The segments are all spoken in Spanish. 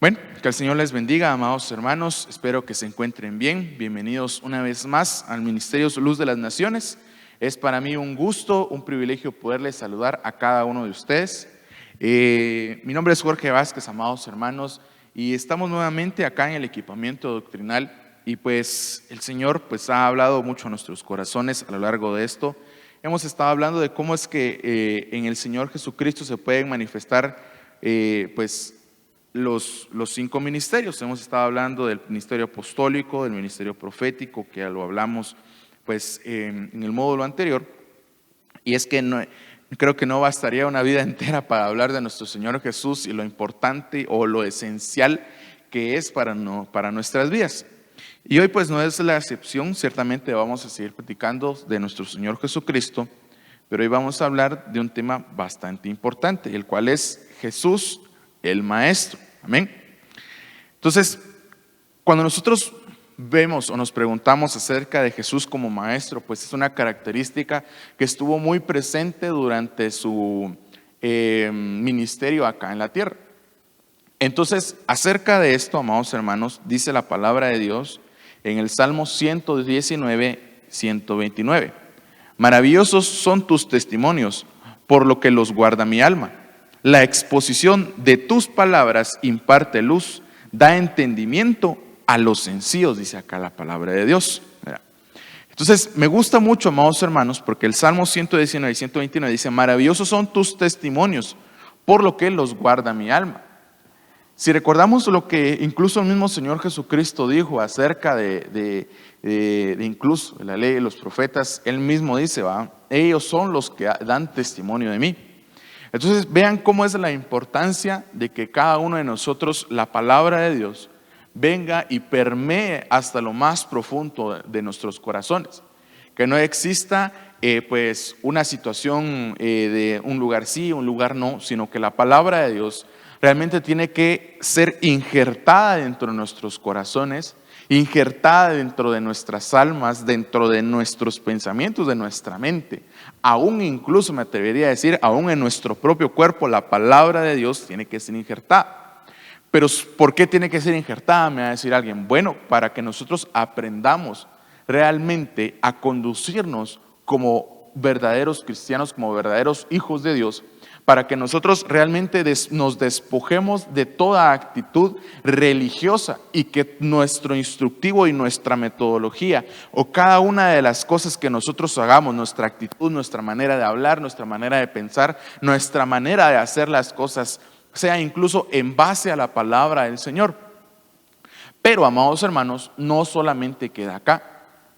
Bueno, que el Señor les bendiga, amados hermanos. Espero que se encuentren bien. Bienvenidos una vez más al Ministerio Luz de las Naciones. Es para mí un gusto, un privilegio poderles saludar a cada uno de ustedes. Mi nombre es Jorge Vázquez, amados hermanos, y estamos nuevamente acá en el equipamiento doctrinal. Y pues el Señor ha hablado mucho a nuestros corazones a lo largo de esto. Hemos estado hablando de cómo es que en el Señor Jesucristo se pueden manifestar los 5 ministerios. Hemos estado hablando del ministerio apostólico, del ministerio profético, que ya lo hablamos en el módulo anterior. Y es que creo que no bastaría una vida entera para hablar de nuestro Señor Jesús y lo importante o lo esencial que es para nuestras vidas. Y hoy no es la excepción. Ciertamente vamos a seguir platicando de nuestro Señor Jesucristo, pero hoy vamos a hablar de un tema bastante importante, el cual es Jesús el Maestro. Amén. Entonces, cuando nosotros vemos o nos preguntamos acerca de Jesús como Maestro, pues es una característica que estuvo muy presente durante su ministerio acá en la tierra. Entonces, acerca de esto, amados hermanos, dice la palabra de Dios en el Salmo 119, 129. Maravillosos son tus testimonios, por lo que los guarda mi alma. La exposición de tus palabras imparte luz, da entendimiento a los sencillos, dice acá la palabra de Dios. Entonces, me gusta mucho, amados hermanos, porque el Salmo 119 y 129 dice: maravillosos son tus testimonios, por lo que los guarda mi alma. Si recordamos lo que incluso el mismo Señor Jesucristo dijo acerca de incluso la ley de los profetas, Él mismo dice: ellos son los que dan testimonio de mí. Entonces vean cómo es la importancia de que cada uno de nosotros, la palabra de Dios, venga y permee hasta lo más profundo de nuestros corazones. Que no exista una situación de un lugar sí, un lugar no, sino que la palabra de Dios realmente tiene que ser injertada dentro de nuestros corazones, injertada dentro de nuestras almas, dentro de nuestros pensamientos, de nuestra mente. Aún incluso me atrevería a decir, aún en nuestro propio cuerpo, la palabra de Dios tiene que ser injertada. Pero ¿por qué tiene que ser injertada? Me va a decir alguien. Bueno, para que nosotros aprendamos realmente a conducirnos como verdaderos cristianos, como verdaderos hijos de Dios, para que nosotros realmente nos despojemos de toda actitud religiosa y que nuestro instructivo y nuestra metodología o cada una de las cosas que nosotros hagamos, nuestra actitud, nuestra manera de hablar, nuestra manera de pensar, nuestra manera de hacer las cosas, sea incluso en base a la palabra del Señor. Pero, amados hermanos, no solamente queda acá,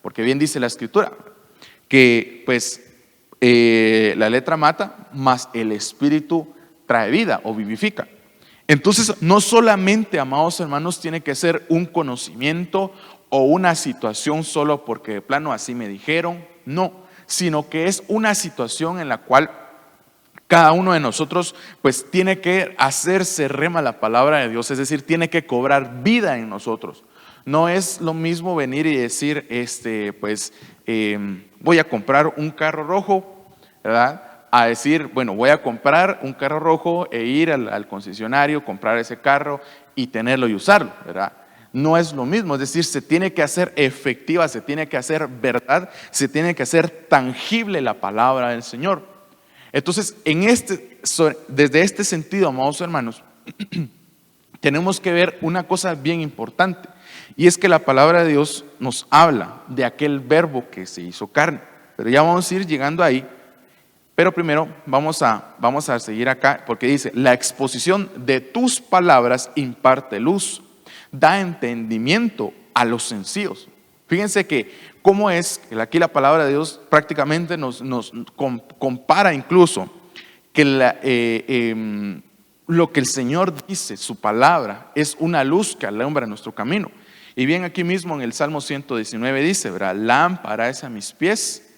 porque bien dice la Escritura que la letra mata, mas el Espíritu trae vida o vivifica. Entonces, no solamente, amados hermanos, tiene que ser un conocimiento o una situación solo porque de plano así me dijeron, no, sino que es una situación en la cual cada uno de nosotros tiene que hacerse rema la palabra de Dios, es decir, tiene que cobrar vida en nosotros. No es lo mismo venir y decir, voy a comprar un carro rojo, ¿verdad? A decir, bueno, voy a comprar un carro rojo e ir al concesionario, comprar ese carro y tenerlo y usarlo, ¿verdad? No es lo mismo, es decir, se tiene que hacer efectiva, se tiene que hacer verdad, se tiene que hacer tangible la palabra del Señor. Entonces, desde este sentido, amados hermanos, tenemos que ver una cosa bien importante, y es que la palabra de Dios nos habla de aquel verbo que se hizo carne. Pero ya vamos a ir llegando ahí. Pero primero vamos a seguir acá, porque dice: la exposición de tus palabras imparte luz, da entendimiento a los sencillos. Fíjense que cómo es que aquí la palabra de Dios prácticamente nos compara incluso que lo que el Señor dice, su palabra, es una luz que alumbra nuestro camino. Y bien, aquí mismo en el Salmo 119 dice, ¿verdad? Lámpara es a mis pies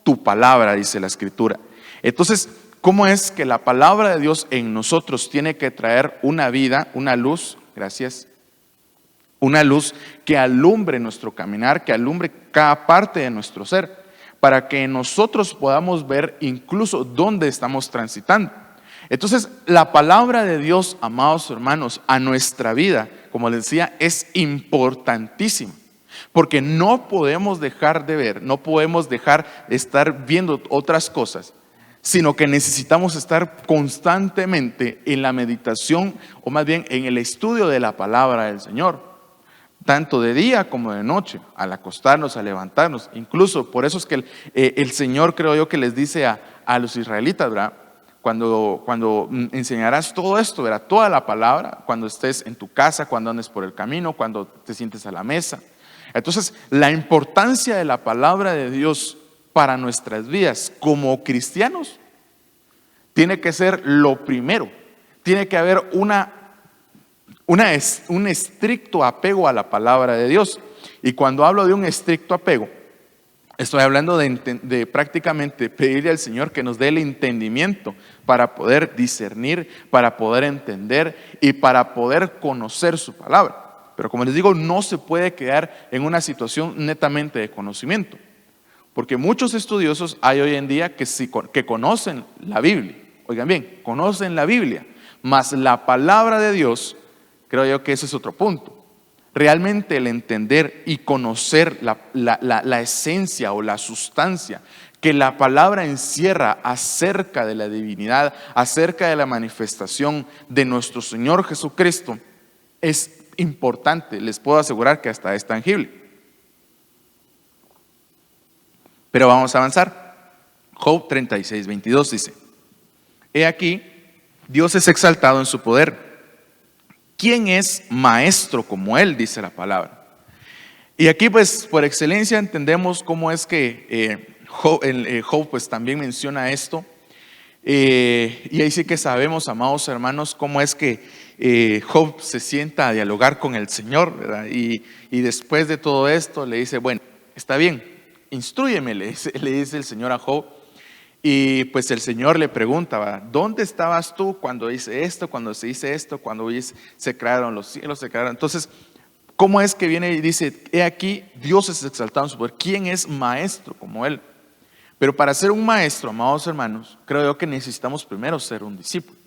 tu palabra, dice la Escritura. Entonces, ¿cómo es que la palabra de Dios en nosotros tiene que traer una vida, una luz? Gracias. Una luz que alumbre nuestro caminar, que alumbre cada parte de nuestro ser, para que nosotros podamos ver incluso dónde estamos transitando. Entonces, la palabra de Dios, amados hermanos, a nuestra vida, como les decía, es importantísima. Porque no podemos dejar de ver, no podemos dejar de estar viendo otras cosas, sino que necesitamos estar constantemente en la meditación, o más bien en el estudio de la palabra del Señor, tanto de día como de noche, al acostarnos, al levantarnos. Incluso por eso es que el Señor, creo yo, que les dice a los israelitas, ¿verdad? Cuando enseñarás todo esto, ¿verdad? Toda la palabra, cuando estés en tu casa, cuando andes por el camino, cuando te sientes a la mesa. Entonces, la importancia de la palabra de Dios para nuestras vidas como cristianos tiene que ser lo primero. Tiene que haber un estricto apego a la palabra de Dios. Y cuando hablo de un estricto apego, estoy hablando de prácticamente pedirle al Señor que nos dé el entendimiento para poder discernir, para poder entender y para poder conocer su palabra. Pero como les digo, no se puede quedar en una situación netamente de conocimiento. Porque muchos estudiosos hay hoy en día que conocen la Biblia. Oigan bien, conocen la Biblia, mas la palabra de Dios, creo yo que ese es otro punto. Realmente el entender y conocer la esencia o la sustancia que la palabra encierra acerca de la divinidad, acerca de la manifestación de nuestro Señor Jesucristo, es importante. Les puedo asegurar que hasta es tangible. Pero vamos a avanzar. Job 36:22 dice: He aquí, Dios es exaltado en su poder. ¿Quién es maestro como él? Dice la palabra. Y aquí pues por excelencia entendemos cómo es que Job pues también menciona esto. Y ahí sí que sabemos, amados hermanos, cómo es que Job se sienta a dialogar con el Señor, ¿verdad? Y después de todo esto le dice: bueno, está bien, instrúyeme, le dice el Señor a Job. Y pues el Señor le pregunta, ¿verdad? ¿Dónde estabas tú cuando hice esto, cuando se hizo esto, cuando se crearon los cielos, se crearon? Entonces, ¿cómo es que viene y dice: he aquí, Dios es exaltado en su poder? ¿Quién es maestro como él? Pero para ser un maestro, amados hermanos, creo yo que necesitamos primero ser un discípulo,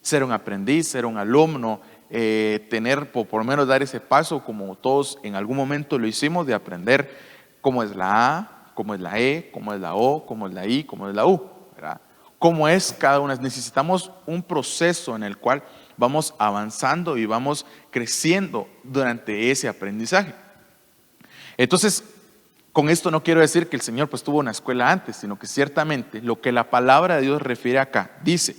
ser un aprendiz, ser un alumno, por lo menos dar ese paso, como todos en algún momento lo hicimos, de aprender cómo es la A, cómo es la E, cómo es la O, cómo es la I, cómo es la U, ¿verdad? Cómo es cada una. Necesitamos un proceso en el cual vamos avanzando y vamos creciendo durante ese aprendizaje. Entonces, con esto no quiero decir que el Señor pues tuvo una escuela antes, sino que ciertamente lo que la palabra de Dios refiere acá, dice: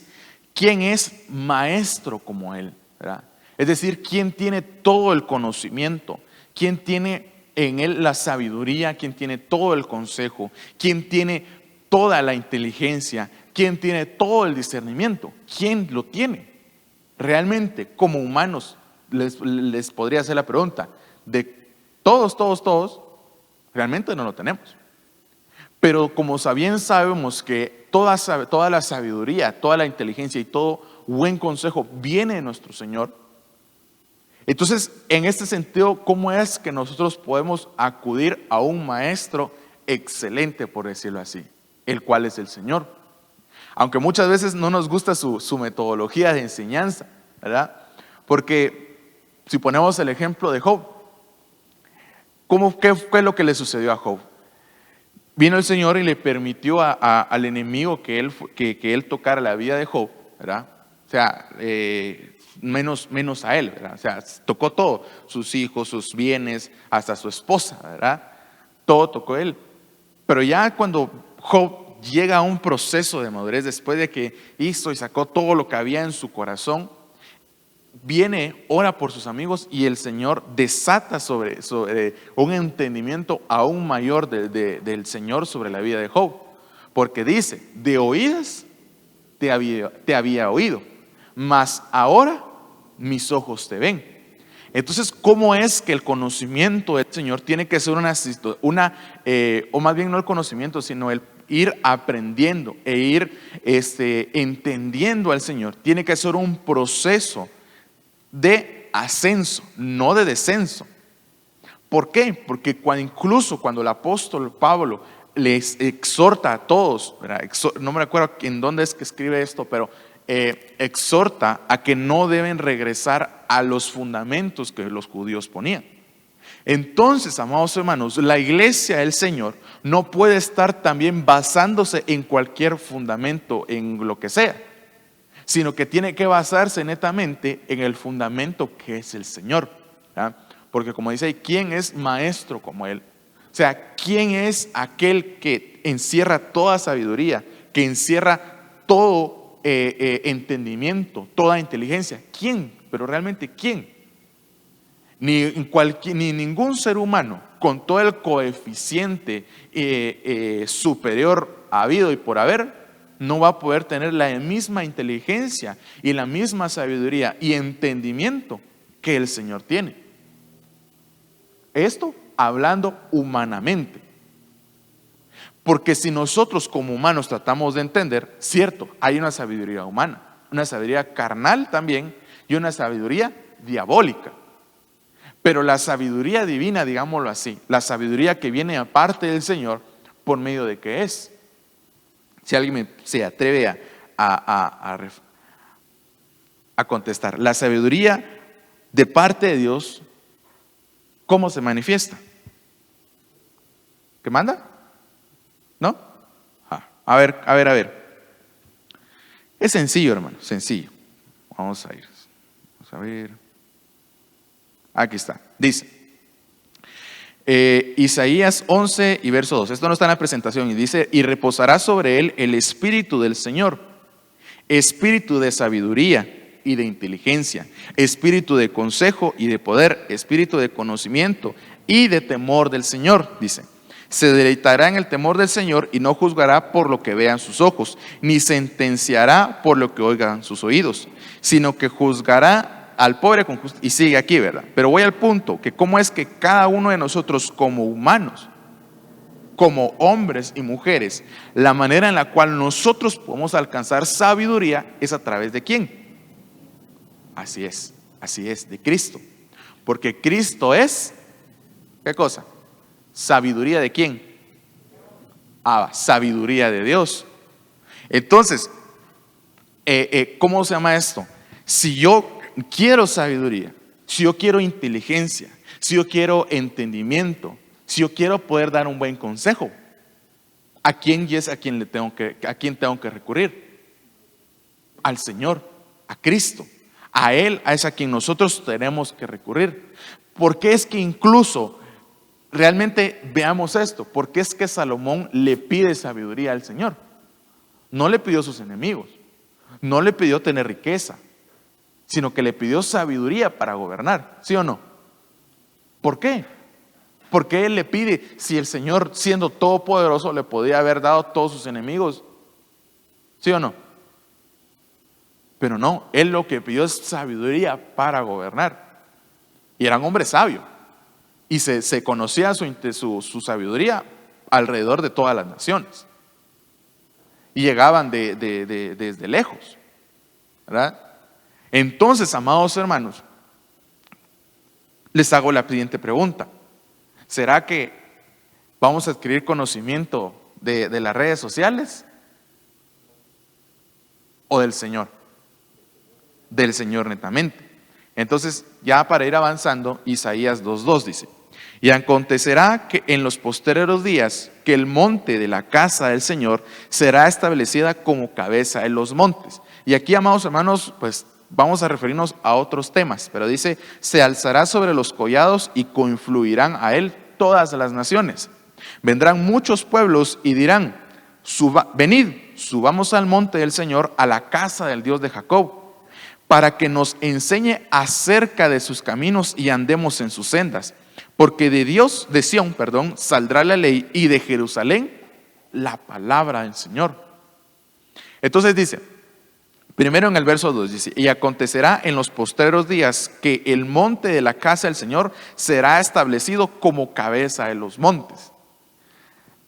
¿quién es maestro como él? ¿Verdad? Es decir, ¿quién tiene todo el conocimiento? ¿Quién tiene en él la sabiduría? ¿Quién tiene todo el consejo? ¿Quién tiene toda la inteligencia? ¿Quién tiene todo el discernimiento? ¿Quién lo tiene? Realmente, como humanos, les podría hacer la pregunta: de todos, realmente no lo tenemos. Pero como bien sabemos que toda la sabiduría, toda la inteligencia y todo buen consejo viene de nuestro Señor, entonces en este sentido, ¿cómo es que nosotros podemos acudir a un maestro excelente, por decirlo así, el cual es el Señor? Aunque muchas veces no nos gusta su metodología de enseñanza, ¿verdad? Porque si ponemos el ejemplo de Job, ¿qué fue lo que le sucedió a Job? Vino el Señor y le permitió al enemigo que él tocara la vida de Job, ¿verdad? O sea, menos a él, ¿verdad? O sea, tocó todo: sus hijos, sus bienes, hasta su esposa, ¿verdad? Todo tocó él. Pero ya cuando Job llega a un proceso de madurez, después de que hizo y sacó todo lo que había en su corazón, viene, ora por sus amigos, y el Señor desata sobre un entendimiento aún mayor del Señor sobre la vida de Job. Porque dice: de oídas te había oído, mas ahora mis ojos te ven. Entonces, ¿cómo es que el conocimiento del Señor tiene que ser o más bien no el conocimiento, sino el ir aprendiendo e ir entendiendo al Señor? Tiene que ser un proceso de ascenso, no de descenso. ¿Por qué? Porque incluso cuando el apóstol Pablo les exhorta a todos, ¿verdad? No me acuerdo en dónde es que escribe esto, pero exhorta a que no deben regresar a los fundamentos que los judíos ponían. Entonces, amados hermanos, la iglesia del Señor no puede estar también basándose en cualquier fundamento, en lo que sea, sino que tiene que basarse netamente en el fundamento que es el Señor. ¿Ya? Porque como dice ahí, ¿quién es maestro como Él? O sea, ¿quién es aquel que encierra toda sabiduría, que encierra todo entendimiento, toda inteligencia? ¿Quién? Pero realmente, ¿quién? Ni ningún ser humano con todo el coeficiente superior habido y por haber no va a poder tener la misma inteligencia y la misma sabiduría y entendimiento que el Señor tiene. Esto hablando humanamente. Porque si nosotros como humanos tratamos de entender, cierto, hay una sabiduría humana, una sabiduría carnal también y una sabiduría diabólica. Pero la sabiduría divina, digámoslo así, la sabiduría que viene aparte del Señor, ¿por medio de qué es? Si alguien se atreve a contestar, la sabiduría de parte de Dios, ¿cómo se manifiesta? ¿Qué manda? ¿No? A ver. Es sencillo, hermano, sencillo. Vamos a ir. Vamos a ver. Aquí está. Dice, Isaías 11 y verso 2. Esto no está en la presentación. Y dice, y reposará sobre él el espíritu del Señor, espíritu de sabiduría y de inteligencia, espíritu de consejo y de poder, espíritu de conocimiento y de temor del Señor. Dice, se deleitará en el temor del Señor y no juzgará por lo que vean sus ojos, ni sentenciará por lo que oigan sus oídos, sino que juzgará al pobre con justicia. Y sigue aquí, ¿verdad? Pero voy al punto, que cómo es que cada uno de nosotros como humanos, como hombres y mujeres, la manera en la cual nosotros podemos alcanzar sabiduría es a través de ¿quién? Así es, de Cristo. Porque Cristo es, ¿qué cosa? ¿Sabiduría de quién? Sabiduría de Dios. Entonces, ¿cómo se llama esto? Si yo quiero sabiduría, si yo quiero inteligencia, si yo quiero entendimiento, si yo quiero poder dar un buen consejo, ¿a quién tengo que recurrir? Al Señor, a Cristo. A Él es a quien nosotros tenemos que recurrir. Porque es que incluso realmente veamos esto, porque es que Salomón le pide sabiduría al Señor. No le pidió a sus enemigos, no le pidió tener riqueza, sino que le pidió sabiduría para gobernar, ¿sí o no? ¿Por qué? Porque él le pide, si el Señor siendo todopoderoso le podía haber dado a todos sus enemigos, ¿sí o no? Pero no, él lo que pidió es sabiduría para gobernar. Y era un hombre sabio. Y se conocía su sabiduría alrededor de todas las naciones. Y llegaban desde lejos, ¿verdad? Entonces, amados hermanos, les hago la siguiente pregunta. ¿Será que vamos a adquirir conocimiento de las redes sociales o del Señor? Del Señor netamente. Entonces, ya para ir avanzando, Isaías 2:2 dice, y acontecerá que en los posteriores días que el monte de la casa del Señor será establecida como cabeza de los montes. Y aquí, amados hermanos, pues vamos a referirnos a otros temas, pero dice, se alzará sobre los collados y confluirán a él todas las naciones. Vendrán muchos pueblos y dirán, venid, subamos al monte del Señor, a la casa del Dios de Jacob, para que nos enseñe acerca de sus caminos y andemos en sus sendas. Porque de Sión, saldrá la ley y de Jerusalén la palabra del Señor. Entonces dice, primero en el verso 2 dice, y acontecerá en los postreros días que el monte de la casa del Señor será establecido como cabeza de los montes.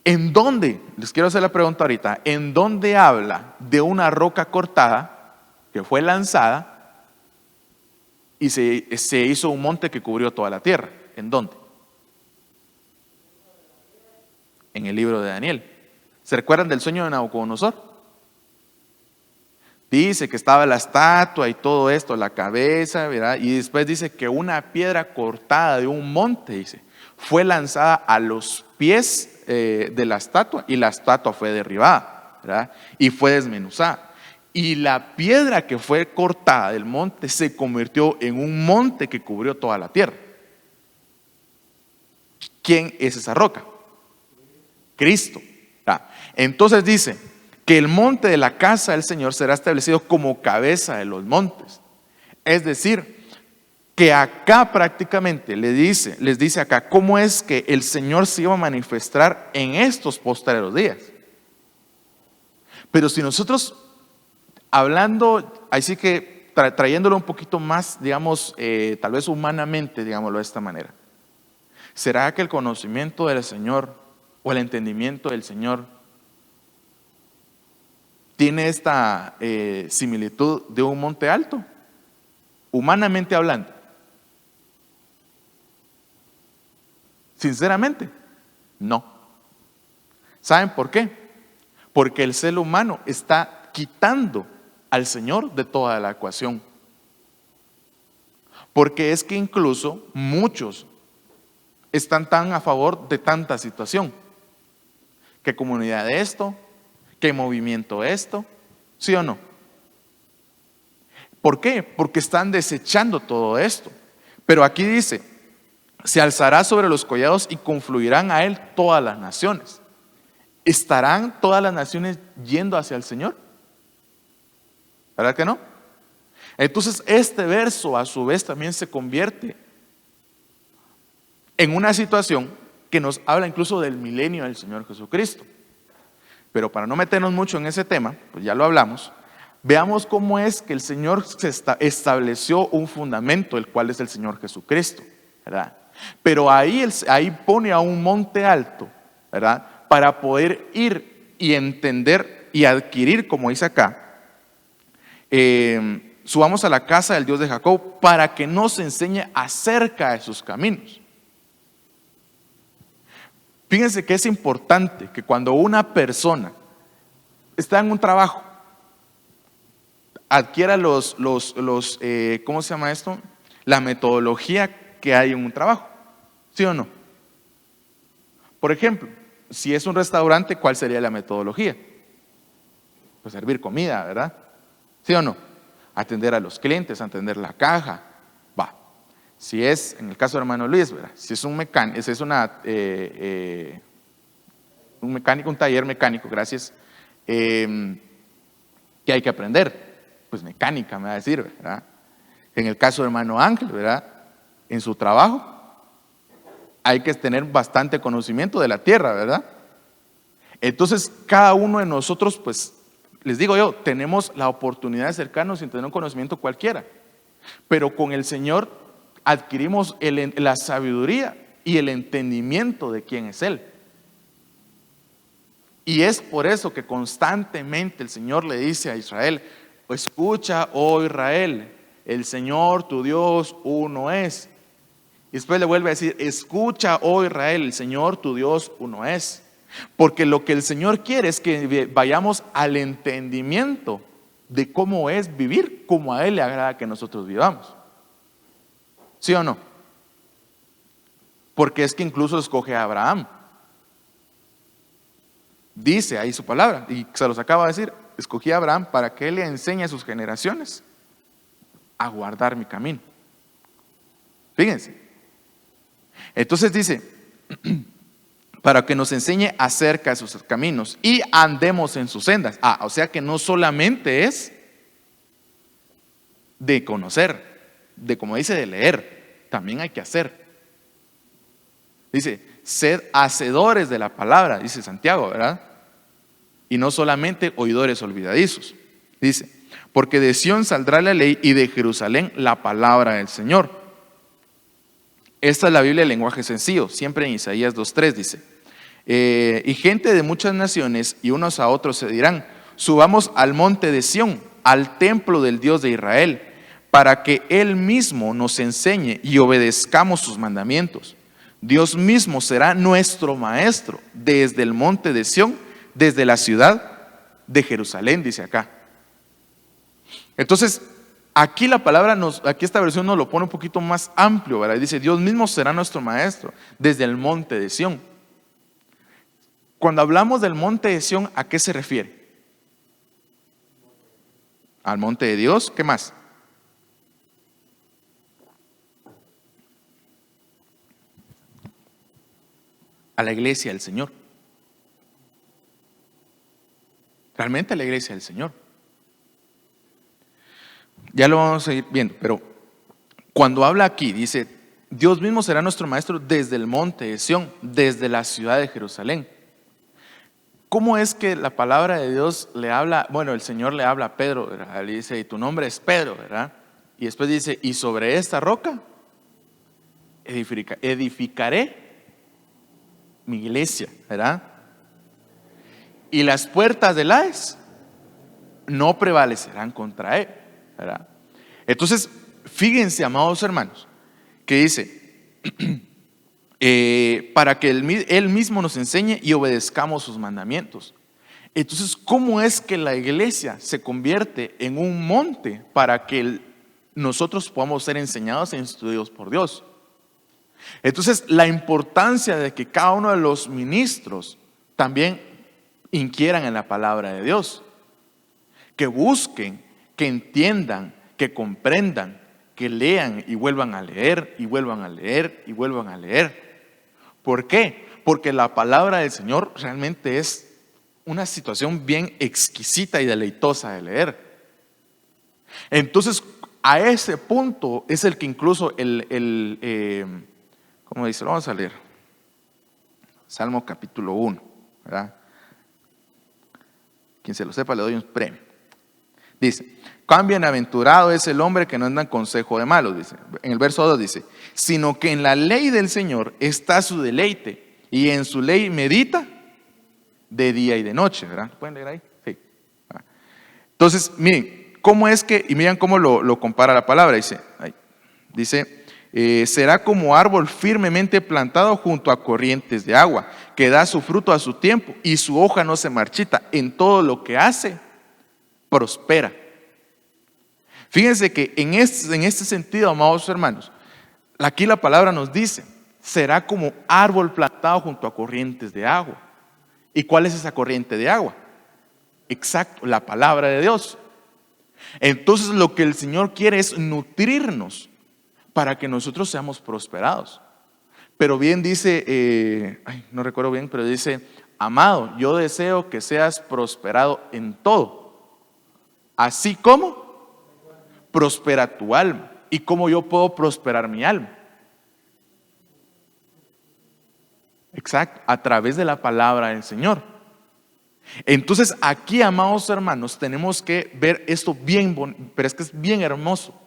¿En dónde? Les quiero hacer la pregunta ahorita. ¿En dónde habla de una roca cortada que fue lanzada y se hizo un monte que cubrió toda la tierra? ¿En dónde? En el libro de Daniel. ¿Se recuerdan del sueño de Nabucodonosor? Dice que estaba la estatua y todo esto, la cabeza, ¿verdad? Y después dice que una piedra cortada de un monte, dice, fue lanzada a los pies de la estatua y la estatua fue derribada, ¿verdad? Y fue desmenuzada. Y la piedra que fue cortada del monte se convirtió en un monte que cubrió toda la tierra. ¿Quién es esa roca? Cristo. Entonces dice que el monte de la casa del Señor será establecido como cabeza de los montes. Es decir, que acá prácticamente les dice acá cómo es que el Señor se iba a manifestar en estos postreros días. Pero si nosotros hablando, así que trayéndolo un poquito más, digamos, tal vez humanamente, digámoslo de esta manera, ¿será que el conocimiento del Señor o el entendimiento del Señor tiene esta similitud de un monte alto? Humanamente hablando. Sinceramente, no. ¿Saben por qué? Porque el ser humano está quitando al Señor de toda la ecuación. Porque es que incluso muchos están tan a favor de tanta situación. ¿Qué comunidad de esto? ¿Qué movimiento esto? ¿Sí o no? ¿Por qué? Porque están desechando todo esto. Pero aquí dice, se alzará sobre los collados y confluirán a él todas las naciones. ¿Estarán todas las naciones yendo hacia el Señor? ¿Verdad que no? Entonces este verso a su vez también se convierte en una situación que nos habla incluso del milenio del Señor Jesucristo. Pero para no meternos mucho en ese tema, pues ya lo hablamos, veamos cómo es que el Señor estableció un fundamento, el cual es el Señor Jesucristo, ¿verdad? Pero ahí pone a un monte alto, ¿verdad? Para poder ir y entender y adquirir, como dice acá, subamos a la casa del Dios de Jacob para que nos enseñe acerca de sus caminos. Fíjense que es importante que cuando una persona está en un trabajo, adquiera ¿cómo se llama esto? La metodología que hay en un trabajo, ¿sí o no? Por ejemplo, si es un restaurante, ¿cuál sería la metodología? Pues servir comida, ¿verdad? ¿Sí o no? Atender a los clientes, atender la caja. Va. Si es, en el caso del hermano Luis, ¿verdad? Si es un mecánico, si es un taller mecánico, gracias, ¿qué hay que aprender? Pues mecánica, me va a decir, ¿verdad? En el caso del hermano Ángel, ¿verdad? En su trabajo, hay que tener bastante conocimiento de la tierra, ¿verdad? Entonces, cada uno de nosotros, pues, les digo yo, tenemos la oportunidad de acercarnos sin tener un conocimiento cualquiera. Pero con el Señor adquirimos la sabiduría y el entendimiento de quién es Él. Y es por eso que constantemente el Señor le dice a Israel, escucha, oh Israel, el Señor tu Dios uno es. Y después le vuelve a decir, escucha, oh Israel, el Señor tu Dios uno es. Porque lo que el Señor quiere es que vayamos al entendimiento de cómo es vivir, como a Él le agrada que nosotros vivamos. ¿Sí o no? Porque es que incluso escoge a Abraham. Dice ahí su palabra, y se los acaba de decir, escogí a Abraham para que él le enseñe a sus generaciones a guardar mi camino. Fíjense. Entonces dice, para que nos enseñe acerca de sus caminos y andemos en sus sendas. O sea que no solamente es de conocer, de como dice, de leer, también hay que hacer. Dice, sed hacedores de la palabra, dice Santiago, ¿verdad? Y no solamente oidores olvidadizos. Dice, porque de Sión saldrá la ley y de Jerusalén la palabra del Señor. Esta es la Biblia en lenguaje sencillo, siempre en Isaías 2:3 dice, y gente de muchas naciones y unos a otros se dirán, subamos al monte de Sión, al templo del Dios de Israel, para que Él mismo nos enseñe y obedezcamos sus mandamientos. Dios mismo será nuestro maestro desde el monte de Sión, desde la ciudad de Jerusalén, dice acá. Entonces, aquí la palabra aquí esta versión nos lo pone un poquito más amplio, ¿verdad? Dice, Dios mismo será nuestro maestro desde el monte de Sión. Cuando hablamos del monte de Sión, ¿a qué se refiere? Al monte de Dios, ¿qué más? A la iglesia del Señor. Realmente a la iglesia del Señor. Ya lo vamos a ir viendo, pero cuando habla aquí, dice, Dios mismo será nuestro maestro desde el monte de Sión, desde la ciudad de Jerusalén. ¿Cómo es que la palabra de Dios le habla? Bueno, el Señor le habla a Pedro, ¿verdad? Le dice, y tu nombre es Pedro, ¿verdad? Y después dice, y sobre esta roca edificaré mi iglesia, ¿verdad? Y las puertas del Hades no prevalecerán contra él, ¿verdad? Entonces, fíjense, amados hermanos, que dice, para que él mismo nos enseñe y obedezcamos sus mandamientos. Entonces, ¿cómo es que la iglesia se convierte en un monte para que nosotros podamos ser enseñados e instruidos por Dios? Entonces, la importancia de que cada uno de los ministros también inquieran en la palabra de Dios, que busquen, que entiendan, que comprendan, que lean y vuelvan a leer y vuelvan a leer y vuelvan a leer. ¿Por qué? Porque la palabra del Señor realmente es una situación bien exquisita y deleitosa de leer. Entonces, a ese punto es el que incluso ¿cómo dice? Lo vamos a leer. Salmo capítulo 1, ¿verdad? Quien se lo sepa le doy un premio. Dice, cuán bienaventurado es el hombre que no anda en consejo de malos, dice. En el verso 2 dice, sino que en la ley del Señor está su deleite, y en su ley medita de día y de noche, ¿verdad? ¿Pueden leer ahí? Sí. Entonces, miren, ¿cómo es que, y miren cómo lo compara la palabra? Dice, será como árbol firmemente plantado junto a corrientes de agua, que da su fruto a su tiempo, y su hoja no se marchita. En todo lo que hace, prospera. Fíjense que en este sentido, amados hermanos, aquí la palabra nos dice, será como árbol plantado junto a corrientes de agua. ¿Y cuál es esa corriente de agua? Exacto, la palabra de Dios. Entonces lo que el Señor quiere es nutrirnos para que nosotros seamos prosperados. Pero bien dice, no recuerdo bien, pero dice, amado, yo deseo que seas prosperado en todo, así como prospera tu alma. ¿Y cómo yo puedo prosperar mi alma? Exacto, a través de la palabra del Señor. Entonces aquí, amados hermanos, tenemos que ver esto bien, pero es que es bien hermoso.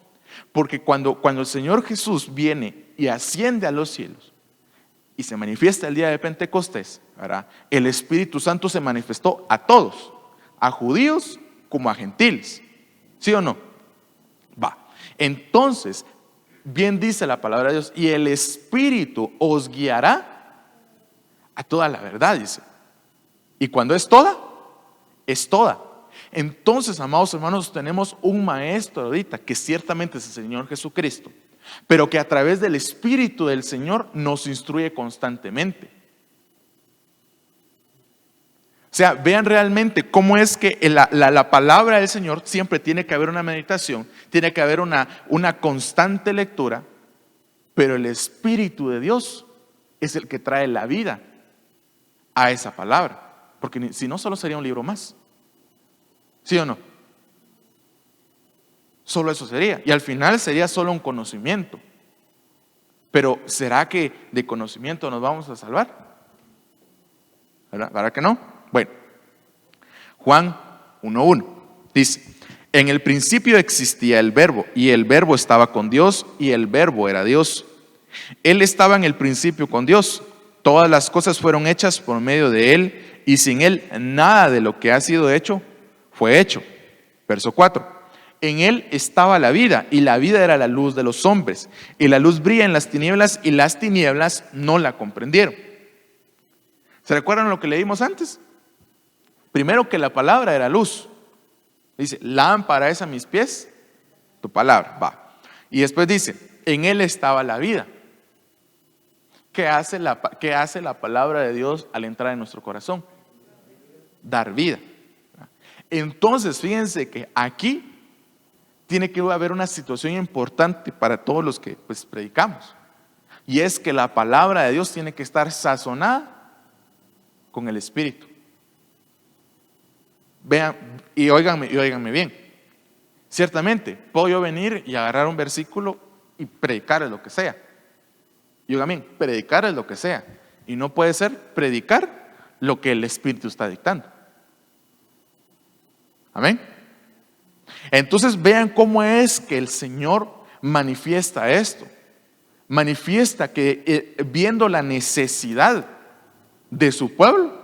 Porque cuando el Señor Jesús viene y asciende a los cielos y se manifiesta el día de Pentecostés, ¿verdad? El Espíritu Santo se manifestó a todos, a judíos como a gentiles. ¿Sí o no? Va. Entonces, bien dice la palabra de Dios, y el Espíritu os guiará a toda la verdad, dice. Y cuando es toda, es toda. Entonces, amados hermanos, tenemos un maestro ahorita que ciertamente es el Señor Jesucristo, pero que a través del Espíritu del Señor nos instruye constantemente. O sea, vean realmente cómo es que la palabra del Señor siempre tiene que haber una meditación, tiene que haber una constante lectura, pero el Espíritu de Dios es el que trae la vida a esa palabra, porque si no, solo sería un libro más. ¿Sí o no? Solo eso sería. Y al final sería solo un conocimiento. Pero ¿será que de conocimiento nos vamos a salvar? ¿Verdad? ¿Para que no? Bueno, Juan 1:1 dice, en el principio existía el verbo, y el verbo estaba con Dios, y el verbo era Dios. Él estaba en el principio con Dios. Todas las cosas fueron hechas por medio de Él, y sin Él nada de lo que ha sido hecho fue hecho. Verso 4. En Él estaba la vida, y la vida era la luz de los hombres, y la luz brilla en las tinieblas, y las tinieblas no la comprendieron. ¿Se recuerdan lo que leímos antes? Primero, que la palabra era luz, Dice, lámpara es a mis pies tu palabra, va. Y después dice, en él estaba la vida. ¿Qué hace la palabra de Dios al entrar en nuestro corazón? Dar vida. Entonces, fíjense que aquí tiene que haber una situación importante para todos los que pues predicamos. Y es que la palabra de Dios tiene que estar sazonada con el Espíritu. Vean, y óiganme bien. Ciertamente, puedo yo venir y agarrar un versículo y predicar lo que sea. Y oigan bien, predicar es lo que sea. Y no puede ser predicar lo que el Espíritu está dictando. Amén. Entonces vean cómo es que el Señor manifiesta esto. Manifiesta que viendo la necesidad de su pueblo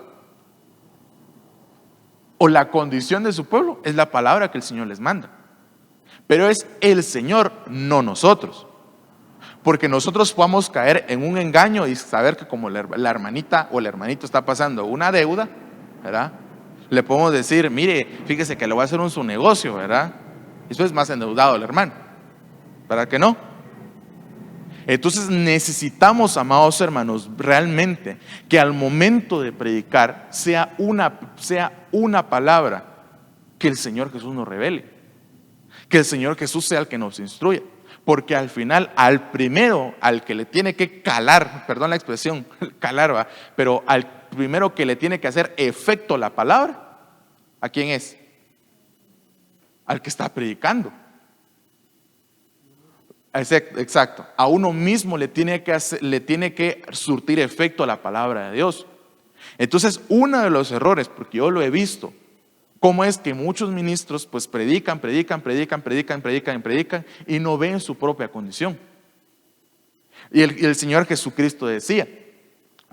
o la condición de su pueblo, es la palabra que el Señor les manda. Pero es el Señor, no nosotros. Porque nosotros podamos caer en un engaño y saber que como la hermanita o el hermanito está pasando una deuda, ¿verdad? Le podemos decir, mire, fíjese que le voy a hacer su negocio, ¿verdad? Eso es más endeudado el hermano, ¿verdad que no? Entonces necesitamos, amados hermanos, realmente que al momento de predicar sea una palabra que el Señor Jesús nos revele, que el Señor Jesús sea el que nos instruya, porque al final al primero al que le tiene que calar, perdón la expresión, calar va, pero al primero que le tiene que hacer efecto la palabra, ¿a quién es? Al que está predicando. Exacto, a uno mismo le tiene que surtir efecto la palabra de Dios. Entonces, uno de los errores, porque yo lo he visto, cómo es que muchos ministros pues predican y no ven su propia condición. Y el Señor Jesucristo decía,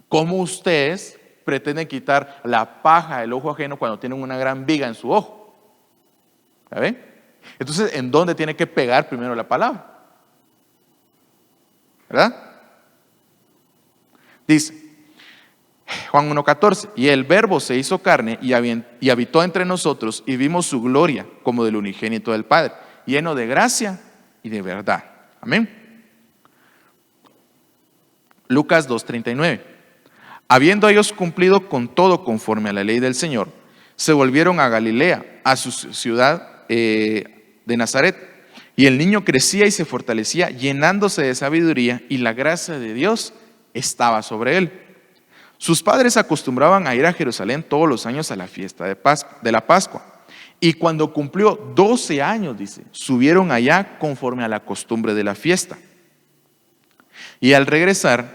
¿cómo ustedes pretenden quitar la paja del ojo ajeno cuando tienen una gran viga en su ojo? ¿Saben? Entonces, ¿en dónde tiene que pegar primero la palabra? ¿Verdad? Dice Juan 1:14, y el verbo se hizo carne y habitó entre nosotros y vimos su gloria como del unigénito del Padre, lleno de gracia y de verdad. Amén. Lucas 2:39, habiendo ellos cumplido con todo conforme a la ley del Señor, se volvieron a Galilea, a su ciudad de Nazaret. Y el niño crecía y se fortalecía, llenándose de sabiduría, y la gracia de Dios estaba sobre él. Sus padres acostumbraban a ir a Jerusalén todos los años a la fiesta de la Pascua. Y cuando cumplió 12 años, dice, subieron allá conforme a la costumbre de la fiesta. Y al regresar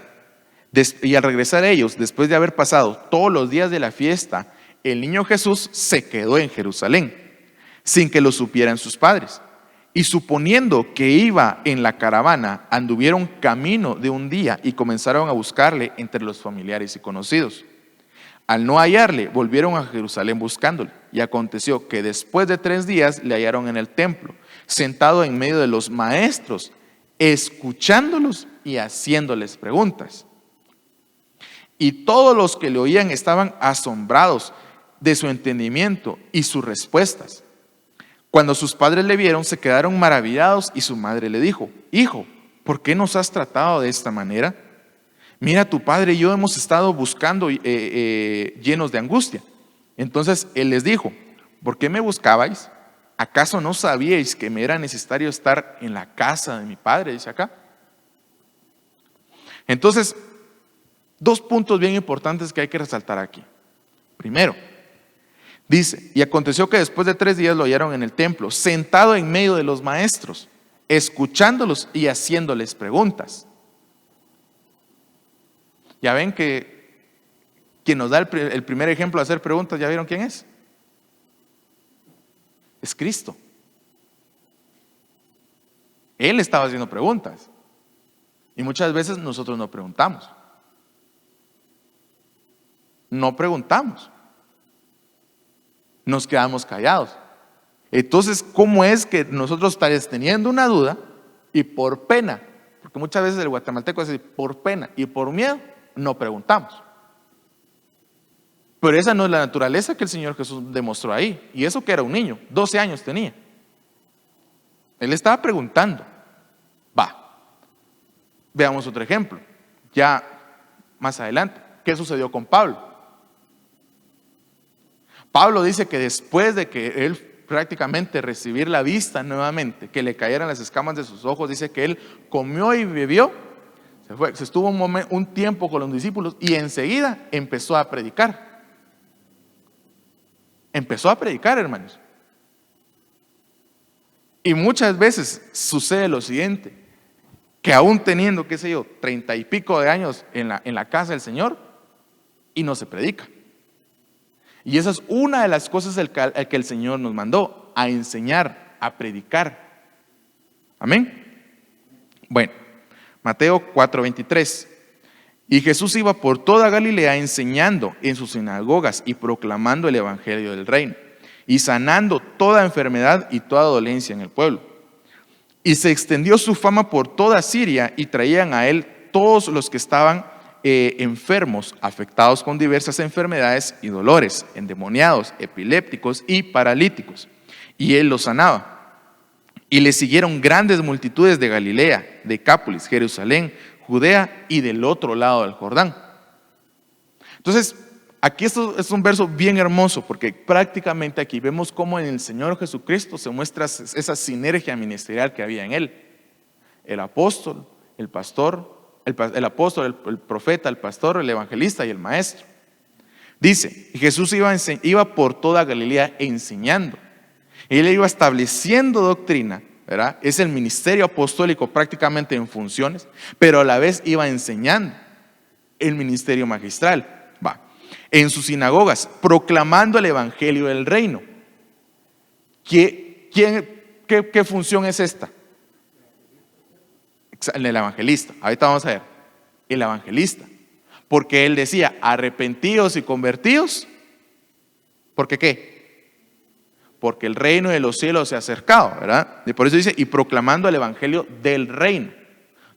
ellos, después de haber pasado todos los días de la fiesta, el niño Jesús se quedó en Jerusalén, sin que lo supieran sus padres. Y suponiendo que iba en la caravana, anduvieron camino de un día y comenzaron a buscarle entre los familiares y conocidos. Al no hallarle, volvieron a Jerusalén buscándole. Y aconteció que después de 3 días le hallaron en el templo, sentado en medio de los maestros, escuchándolos y haciéndoles preguntas. Y todos los que le oían estaban asombrados de su entendimiento y sus respuestas. Cuando sus padres le vieron, se quedaron maravillados y su madre le dijo, hijo, ¿por qué nos has tratado de esta manera? Mira, tu padre y yo hemos estado buscando llenos de angustia. Entonces él les dijo, ¿por qué me buscabais? ¿Acaso no sabíais que me era necesario estar en la casa de mi padre? Dice acá. Entonces, 2 puntos bien importantes que hay que resaltar aquí. Primero, dice, y aconteció que después de 3 días lo hallaron en el templo, sentado en medio de los maestros, escuchándolos y haciéndoles preguntas. Ya ven que quien nos da el primer ejemplo de hacer preguntas, ¿ya vieron quién es? Es Cristo. Él estaba haciendo preguntas. Y muchas veces nosotros no preguntamos. No preguntamos. Nos quedamos callados. Entonces, ¿cómo es que nosotros estamos teniendo una duda y por pena, porque muchas veces el guatemalteco dice por pena y por miedo, no preguntamos? Pero esa no es la naturaleza que el Señor Jesús demostró ahí. Y eso que era un niño, 12 años tenía. Él estaba preguntando. Veamos otro ejemplo. Ya más adelante, ¿qué sucedió con Pablo? Pablo dice que después de que él prácticamente recibir la vista nuevamente, que le cayeran las escamas de sus ojos, dice que él comió y bebió, se estuvo un tiempo con los discípulos y enseguida empezó a predicar. Empezó a predicar, hermanos. Y muchas veces sucede lo siguiente, que aún teniendo, qué sé yo, 30 y pico de años en la casa del Señor, y no se predica. Y esa es una de las cosas que el Señor nos mandó, a enseñar, a predicar. Amén. Bueno, Mateo 4:23. Y Jesús iba por toda Galilea enseñando en sus sinagogas y proclamando el evangelio del reino, y sanando toda enfermedad y toda dolencia en el pueblo. Y se extendió su fama por toda Siria, y traían a él todos los que estaban enfermos, afectados con diversas enfermedades y dolores, endemoniados, epilépticos y paralíticos, y él los sanaba. Y le siguieron grandes multitudes de Galilea, Decápolis, Jerusalén, Judea y del otro lado del Jordán. Entonces, aquí esto es un verso bien hermoso, porque prácticamente aquí vemos cómo en el Señor Jesucristo se muestra esa sinergia ministerial que había en él. El apóstol, el pastor, el profeta, el pastor, el evangelista y el maestro. Dice, Jesús iba por toda Galilea enseñando. Él iba estableciendo doctrina, ¿verdad? Es el ministerio apostólico prácticamente en funciones, pero a la vez iba enseñando el ministerio magistral. En sus sinagogas, proclamando el evangelio del reino. ¿Qué función es esta? El evangelista. Ahorita vamos a ver. El evangelista. Porque él decía, arrepentíos y convertíos. ¿Por qué? Porque el reino de los cielos se ha acercado, ¿verdad? Y por eso dice, y proclamando el evangelio del reino.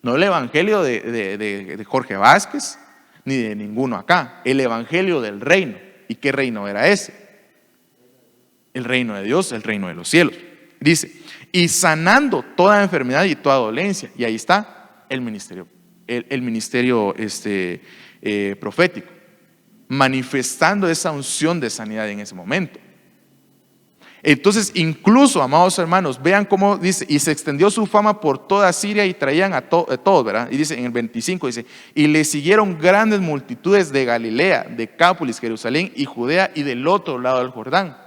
No el evangelio de Jorge Vázquez, ni de ninguno acá. El evangelio del reino. ¿Y qué reino era ese? El reino de Dios, el reino de los cielos. Dice, y sanando toda enfermedad y toda dolencia. Y ahí está el ministerio, el ministerio profético, manifestando esa unción de sanidad en ese momento. Entonces, incluso, amados hermanos, vean cómo dice, y se extendió su fama por toda Siria, y traían a todos, ¿verdad? Y dice en el 25, dice, y le siguieron grandes multitudes de Galilea, Decápolis, Jerusalén y Judea y del otro lado del Jordán.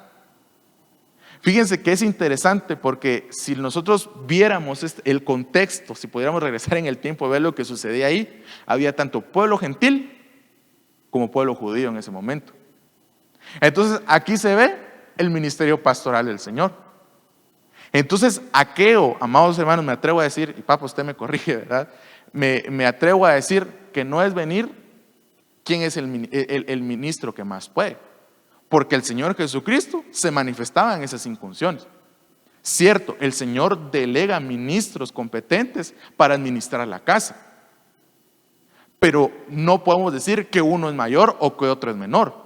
Fíjense que es interesante, porque si nosotros viéramos el contexto, si pudiéramos regresar en el tiempo y ver lo que sucedía ahí, había tanto pueblo gentil como pueblo judío en ese momento. Entonces, aquí se ve el ministerio pastoral del Señor. Entonces, aquello, amados hermanos, me atrevo a decir, y papá, usted me corrige, ¿verdad? Me atrevo a decir que no es venir quién es el ministro que más puede, porque el Señor Jesucristo se manifestaba en esas incunciones. Cierto, el Señor delega ministros competentes para administrar la casa, pero no podemos decir que uno es mayor o que otro es menor,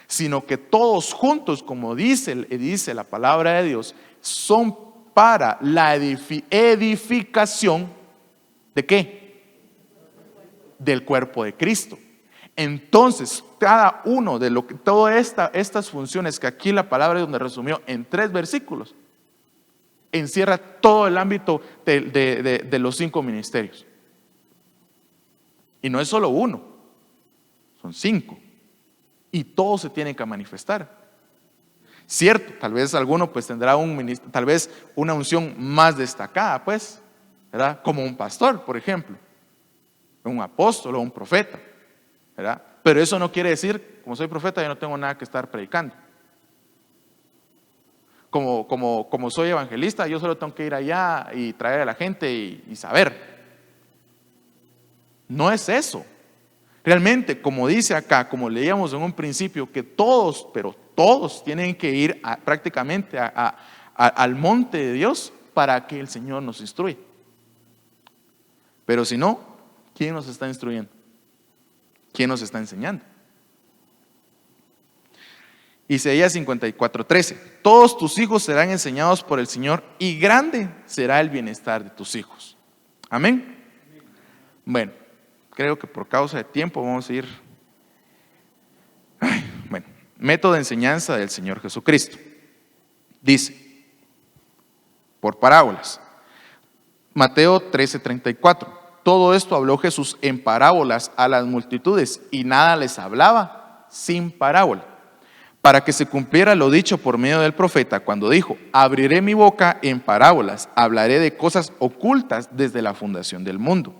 sino que todos juntos, como dice la palabra de Dios, son para la edificación ¿de qué? Del cuerpo de Cristo. Entonces, cada uno de todas estas funciones que aquí la palabra de Dios me resumió en 3 versículos, encierra todo el ámbito de los 5 ministerios. Y no es solo uno, son 5. Y todos se tienen que manifestar. Cierto, tal vez alguno pues tendrá tal vez una unción más destacada, pues, ¿verdad? Como un pastor, por ejemplo, un apóstol o un profeta, ¿verdad? Pero eso no quiere decir, como soy profeta, yo no tengo nada que estar predicando. Como soy evangelista, yo solo tengo que ir allá y traer a la gente y saber. No es eso. Realmente, como dice acá, como leíamos en un principio, que todos, pero todos tienen que ir prácticamente al monte de Dios para que el Señor nos instruya. Pero si no, ¿quién nos está instruyendo? ¿Quién nos está enseñando? Isaías 54:13. Todos tus hijos serán enseñados por el Señor y grande será el bienestar de tus hijos. Amén. Bueno, creo que por causa de tiempo vamos a ir. Bueno, método de enseñanza del Señor Jesucristo. Dice, por parábolas. Mateo 13:34. Todo esto habló Jesús en parábolas a las multitudes y nada les hablaba sin parábola, para que se cumpliera lo dicho por medio del profeta cuando dijo: abriré mi boca en parábolas, hablaré de cosas ocultas desde la fundación del mundo.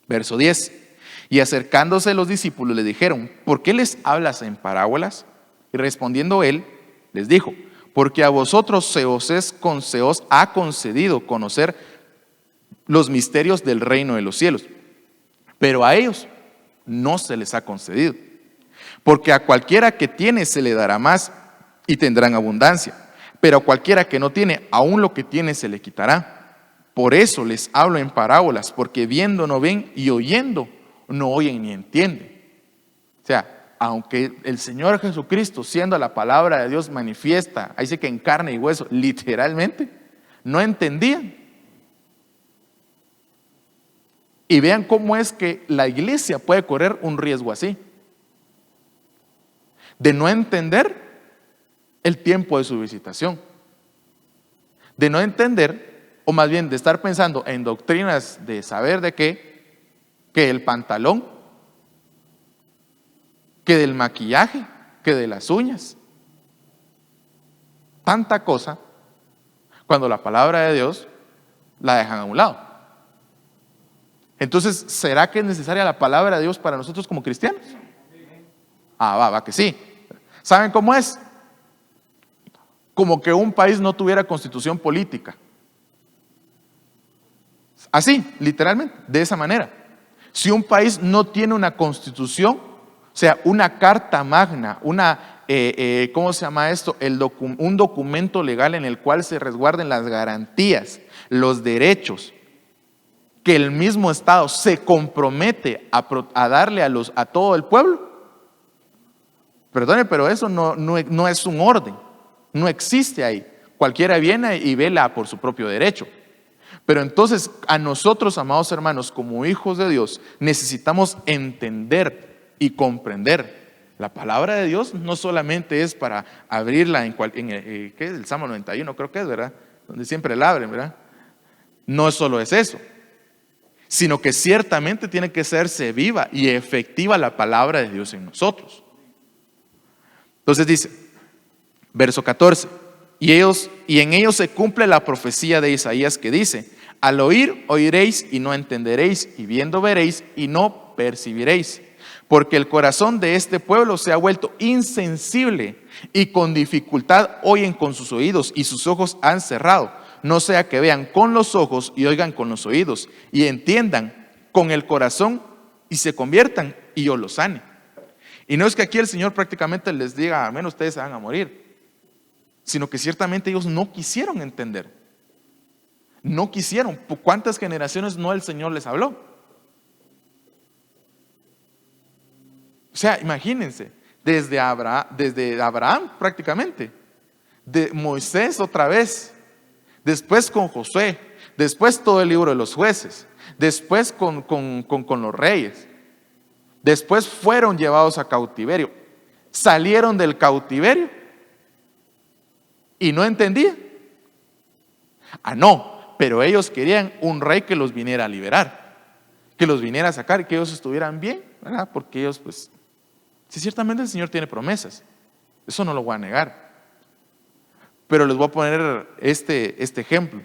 Verso 10. Y acercándose los discípulos le dijeron: ¿por qué les hablas en parábolas? Y respondiendo él, les dijo: porque a vosotros se os ha concedido conocer los misterios del reino de los cielos, pero a ellos no se les ha concedido. Porque a cualquiera que tiene se le dará más y tendrán abundancia, pero a cualquiera que no tiene, aún lo que tiene se le quitará. Por eso les hablo en parábolas, porque viendo no ven y oyendo no oyen ni entienden. O sea, aunque el Señor Jesucristo, siendo la palabra de Dios manifiesta, ahí sí que en carne y hueso, literalmente, no entendían. Y vean cómo es que la iglesia puede correr un riesgo así, de no entender el tiempo de su visitación, de no entender, o más bien de estar pensando en doctrinas de saber de qué, que el pantalón, que del maquillaje, que de las uñas, tanta cosa, cuando la palabra de Dios la dejan a un lado. Entonces, ¿será que es necesaria la palabra de Dios para nosotros como cristianos? Va que sí. ¿Saben cómo es? Como que un país no tuviera constitución política. Así, literalmente, de esa manera. Si un país no tiene una constitución, o sea, una carta magna, ¿cómo se llama esto? Un documento legal en el cual se resguarden las garantías, los derechos, que el mismo Estado se compromete a darle a todo el pueblo. Perdone, pero eso no es un orden, no existe ahí. Cualquiera viene y vela por su propio derecho. Pero entonces a nosotros, amados hermanos, como hijos de Dios, necesitamos entender y comprender. La palabra de Dios no solamente es para abrirla ¿qué es? El Salmo 91, creo que es, ¿verdad? Donde siempre la abren, ¿verdad? No solo es eso, sino que ciertamente tiene que hacerse viva y efectiva la palabra de Dios en nosotros. Entonces dice, verso 14, y en ellos se cumple la profecía de Isaías que dice: al oír oiréis y no entenderéis, y viendo veréis y no percibiréis, porque el corazón de este pueblo se ha vuelto insensible y con dificultad oyen con sus oídos y sus ojos han cerrado, no sea que vean con los ojos y oigan con los oídos y entiendan con el corazón y se conviertan y yo los sane. Y no es que aquí el Señor prácticamente les diga: al menos ustedes se van a morir, sino que ciertamente ellos no quisieron entender. No quisieron. ¿Cuántas generaciones no el Señor les habló? O sea, imagínense, desde Abraham prácticamente, de Moisés otra vez, después con Josué, después todo el libro de los jueces, después con los reyes, después fueron llevados a cautiverio, salieron del cautiverio y no entendían. No, pero ellos querían un rey que los viniera a liberar, que los viniera a sacar y que ellos estuvieran bien, ¿verdad? Porque ellos, pues, si ciertamente el Señor tiene promesas, eso no lo voy a negar. Pero les voy a poner este ejemplo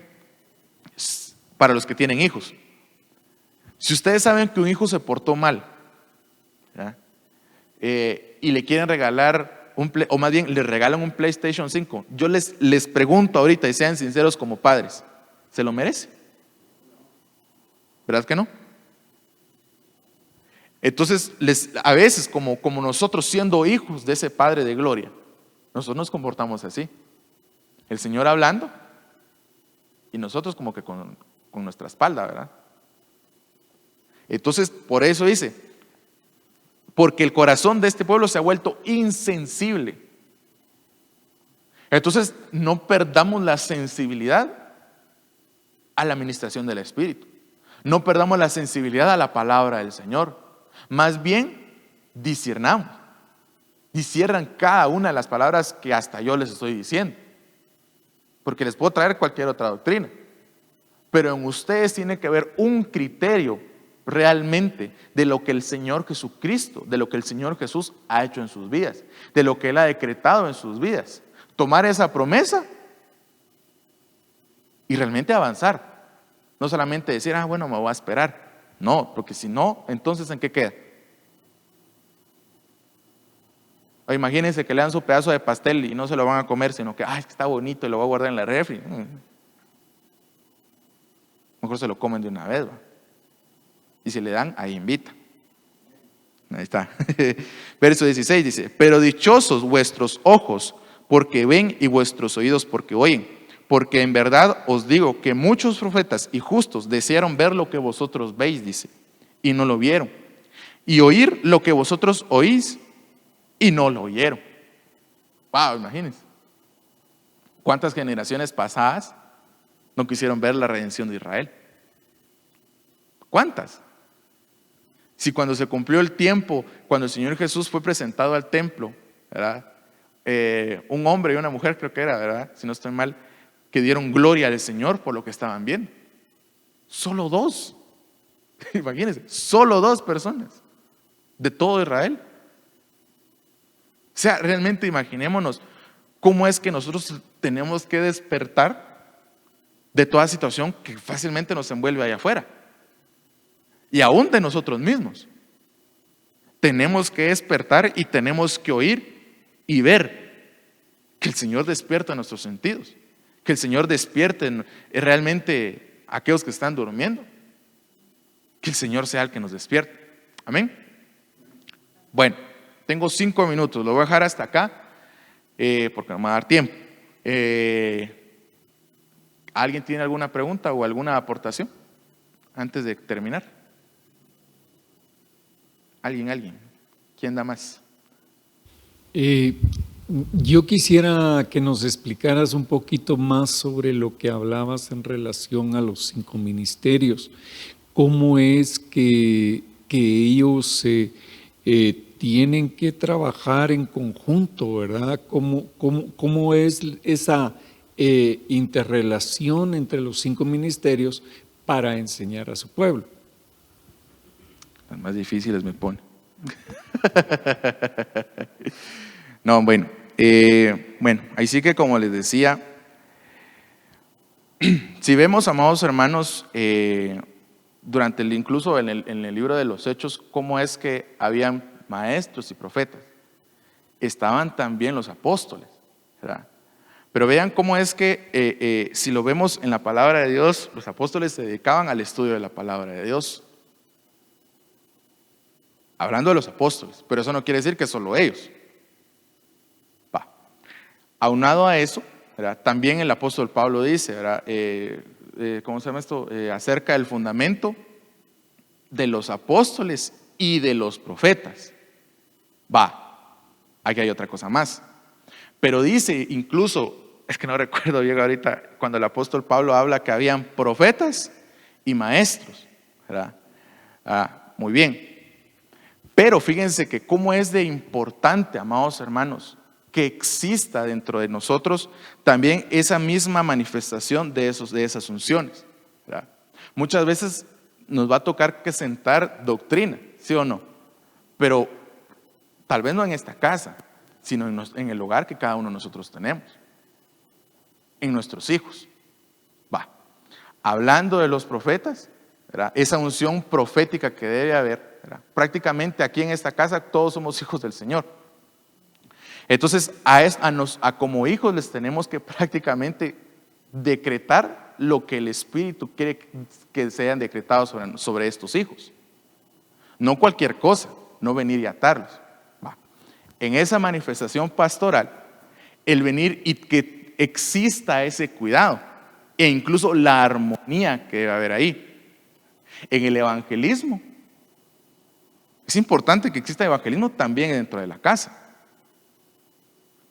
para los que tienen hijos. Si ustedes saben que un hijo se portó mal, y le quieren regalar o más bien le regalan un PlayStation 5, yo les pregunto ahorita, y sean sinceros como padres, ¿se lo merece? ¿Verdad que no? Entonces, a veces como nosotros siendo hijos de ese Padre de gloria, nosotros nos comportamos así. El Señor hablando y nosotros como que con nuestra espalda, ¿verdad? Entonces, por eso dice, porque el corazón de este pueblo se ha vuelto insensible Entonces, no perdamos la sensibilidad a la administración del Espíritu. No perdamos la sensibilidad a la palabra del Señor. Más bien, discernamos. Disciernan cada una de las palabras que hasta yo les estoy diciendo. Porque les puedo traer cualquier otra doctrina. Pero en ustedes tiene que haber un criterio realmente de lo que el Señor Jesucristo, de lo que el Señor Jesús ha hecho en sus vidas, de lo que Él ha decretado en sus vidas. Tomar esa promesa y realmente avanzar. No solamente decir, bueno, me voy a esperar. No, porque si no, entonces ¿en qué queda? O imagínense que le dan su pedazo de pastel y no se lo van a comer, sino que, es que está bonito y lo voy a guardar en la refri. Mejor se lo comen de una vez, ¿va? Y si le dan, ahí invita. Ahí está. Verso 16 dice: pero dichosos vuestros ojos porque ven y vuestros oídos porque oyen. Porque en verdad os digo que muchos profetas y justos desearon ver lo que vosotros veis, dice, y no lo vieron. Y oír lo que vosotros oís y no lo oyeron. Wow, imagínense. ¿Cuántas generaciones pasadas no quisieron ver la redención de Israel? ¿Cuántas? Si cuando se cumplió el tiempo, cuando el Señor Jesús fue presentado al templo, ¿verdad? Un hombre y una mujer, creo que era, ¿verdad? Si no estoy mal, que dieron gloria al Señor por lo que estaban viendo. Solo 2. Imagínense, solo 2 personas de todo Israel. O sea, realmente imaginémonos cómo es que nosotros tenemos que despertar de toda situación que fácilmente nos envuelve allá afuera. Y aún de nosotros mismos. Tenemos que despertar y tenemos que oír y ver que el Señor despierta nuestros sentidos. Que el Señor despierte realmente a aquellos que están durmiendo. Que el Señor sea el que nos despierte. Amén. Bueno, tengo 5 minutos, lo voy a dejar hasta acá porque no me va a dar tiempo. ¿Alguien tiene alguna pregunta o alguna aportación antes de terminar? ¿Alguien? ¿Quién da más? Yo quisiera que nos explicaras un poquito más sobre lo que hablabas en relación a los 5 ministerios. ¿Cómo es que ellos tienen que trabajar en conjunto, verdad? ¿Cómo es esa interrelación entre los 5 ministerios para enseñar a su pueblo? Las más difíciles me pone. No, bueno, ahí sí que como les decía, si vemos, amados hermanos, incluso en el libro de los Hechos, cómo es que habían maestros y profetas, estaban también los apóstoles, ¿verdad? Pero vean cómo es que si lo vemos en la palabra de Dios, los apóstoles se dedicaban al estudio de la palabra de Dios. Hablando de los apóstoles, pero eso no quiere decir que solo ellos. Aunado a eso, ¿verdad? También el apóstol Pablo dice, ¿verdad? ¿Cómo se llama esto? Acerca del fundamento de los apóstoles y de los profetas. Aquí hay otra cosa más. Pero dice incluso, es que no recuerdo bien ahorita, cuando el apóstol Pablo habla que habían profetas y maestros, ¿verdad? Muy bien. Pero fíjense que cómo es de importante, amados hermanos, que exista dentro de nosotros también esa misma manifestación de esas unciones, ¿verdad? Muchas veces nos va a tocar que sentar doctrina, ¿sí o no? Pero tal vez no en esta casa, sino en el hogar que cada uno de nosotros tenemos, en nuestros hijos. Hablando de los profetas, ¿verdad? Esa unción profética que debe haber, ¿verdad? Prácticamente aquí en esta casa todos somos hijos del Señor. Entonces como hijos les tenemos que prácticamente decretar lo que el Espíritu quiere que sean decretados sobre estos hijos. No cualquier cosa, no venir y atarlos. En esa manifestación pastoral, el venir y que exista ese cuidado e incluso la armonía que debe haber ahí. En el evangelismo, es importante que exista evangelismo también dentro de la casa.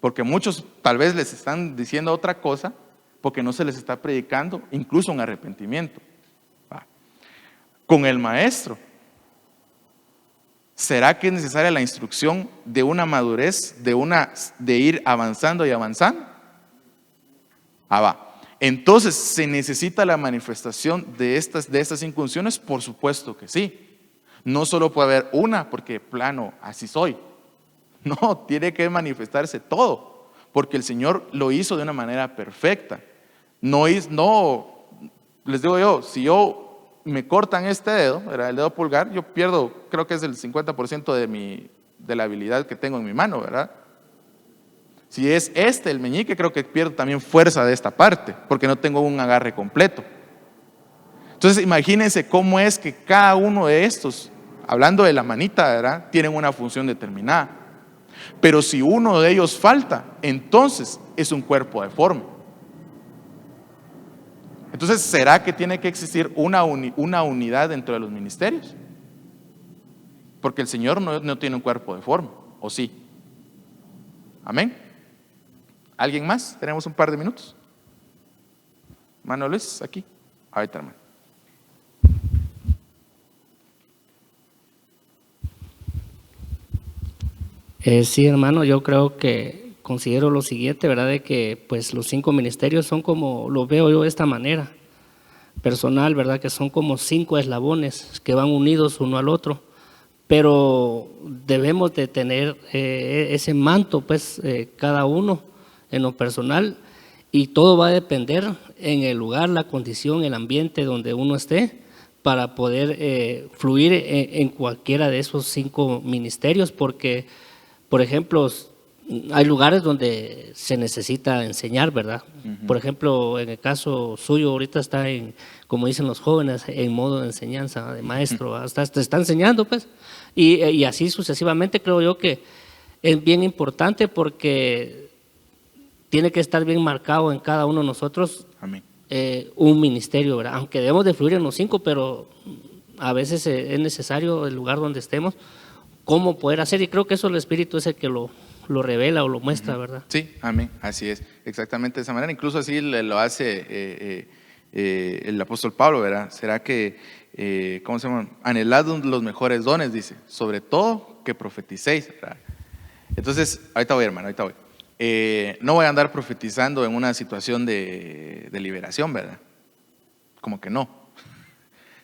Porque muchos tal vez les están diciendo otra cosa porque no se les está predicando incluso un arrepentimiento. Con el maestro, ¿será que es necesaria la instrucción de una madurez, de ir avanzando y avanzando? Entonces, ¿se necesita la manifestación de estas incunciones? Por supuesto que sí. No solo puede haber una, porque plano, así soy. No, tiene que manifestarse todo, porque el Señor lo hizo de una manera perfecta. No, les digo yo, si yo me cortan este dedo, ¿verdad? El dedo pulgar, yo pierdo, creo que es el 50% de la habilidad que tengo en mi mano, ¿verdad? Si es el meñique, creo que pierdo también fuerza de esta parte, porque no tengo un agarre completo. Entonces, imagínense cómo es que cada uno de estos, hablando de la manita, ¿verdad?, tienen una función determinada. Pero si uno de ellos falta, entonces es un cuerpo deforme. Entonces, ¿será que tiene que existir una unidad dentro de los ministerios? Porque el Señor no tiene un cuerpo deforme, ¿o sí? Amén. ¿Alguien más? Tenemos un par de minutos. Hermano Luis, aquí. Ahorita, hermano. Sí, hermano, yo creo que considero lo siguiente, ¿verdad? De que pues los 5 ministerios son como, lo veo yo de esta manera personal, ¿verdad? Que son como 5 eslabones que van unidos uno al otro, pero debemos de tener ese manto, pues, cada uno en lo personal, y todo va a depender en el lugar, la condición, el ambiente donde uno esté, para poder fluir en cualquiera de esos 5 ministerios, porque, por ejemplo, hay lugares donde se necesita enseñar, ¿verdad? Por ejemplo, en el caso suyo, ahorita está como dicen los jóvenes, en modo de enseñanza, de maestro, hasta te está enseñando, pues, y así sucesivamente. Creo yo que es bien importante porque tiene que estar bien marcado en cada uno de nosotros. Amén. Un ministerio, ¿verdad? Aunque debemos de fluir en los 5, pero a veces es necesario el lugar donde estemos, cómo poder hacer, y creo que eso el Espíritu es el que lo revela o lo muestra, ¿verdad? Sí, amén, así es, exactamente de esa manera. Incluso así lo hace el apóstol Pablo, ¿verdad? ¿Será que, cómo se llama? Anhelad los mejores dones, dice, sobre todo que profeticéis, ¿verdad? Entonces, ahorita voy, hermano, ahorita voy. No voy a andar profetizando en una situación de liberación, ¿verdad? Como que no.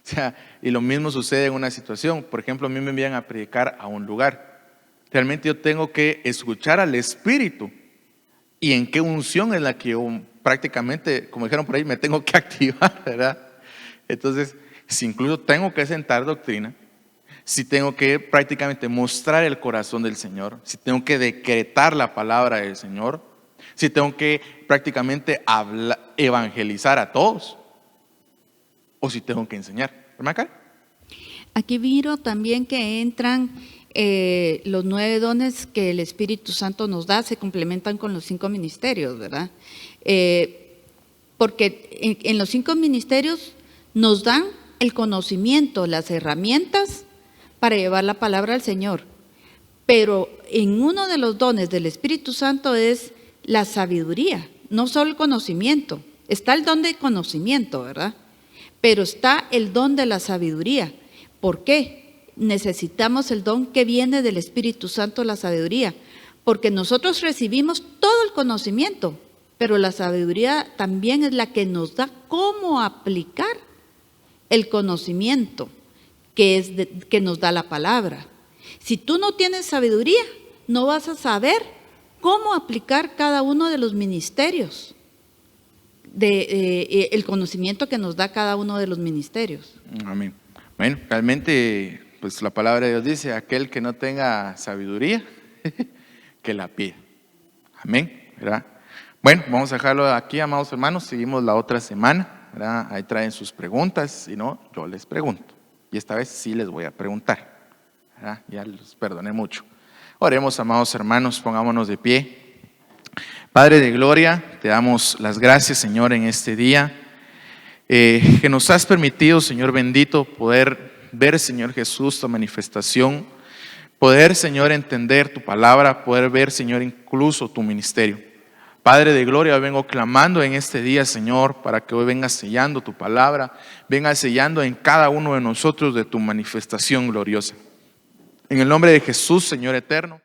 O sea, y lo mismo sucede en una situación. Por ejemplo, a mí me envían a predicar a un lugar. Realmente yo tengo que escuchar al Espíritu y en qué unción es la que yo prácticamente, como dijeron por ahí, me tengo que activar, ¿verdad? Entonces, si incluso tengo que sentar doctrina, si tengo que prácticamente mostrar el corazón del Señor, si tengo que decretar la palabra del Señor, si tengo que prácticamente evangelizar a todos, o si tengo que enseñar. ¿Hermana Karen? Aquí miro también que entran los 9 dones que el Espíritu Santo nos da, se complementan con los 5 ministerios, ¿verdad? Porque en los 5 ministerios nos dan el conocimiento, las herramientas para llevar la palabra al Señor. Pero en uno de los dones del Espíritu Santo es la sabiduría, no solo el conocimiento. Está el don de conocimiento, ¿verdad? Pero está el don de la sabiduría. ¿Por qué? Necesitamos el don que viene del Espíritu Santo, la sabiduría, porque nosotros recibimos todo el conocimiento, pero la sabiduría también es la que nos da cómo aplicar el conocimiento que nos da la palabra. Si tú no tienes sabiduría, no vas a saber cómo aplicar cada uno de los ministerios, el conocimiento que nos da cada uno de los ministerios. Amén. Bueno, realmente, pues la palabra de Dios dice, aquel que no tenga sabiduría, que la pida. Amén, ¿verdad? Bueno, vamos a dejarlo aquí, amados hermanos, seguimos la otra semana, ¿verdad? Ahí traen sus preguntas, si no, yo les pregunto. Y esta vez sí les voy a preguntar, ¿verdad? Ya los perdoné mucho. Oremos, amados hermanos, pongámonos de pie. Padre de gloria, te damos las gracias, Señor, en este día, que nos has permitido, Señor bendito, poder ver, Señor Jesús, tu manifestación, poder, Señor, entender tu palabra, poder ver, Señor, incluso tu ministerio. Padre de gloria, hoy vengo clamando en este día, Señor, para que hoy vengas sellando tu palabra, vengas sellando en cada uno de nosotros de tu manifestación gloriosa. En el nombre de Jesús, Señor eterno.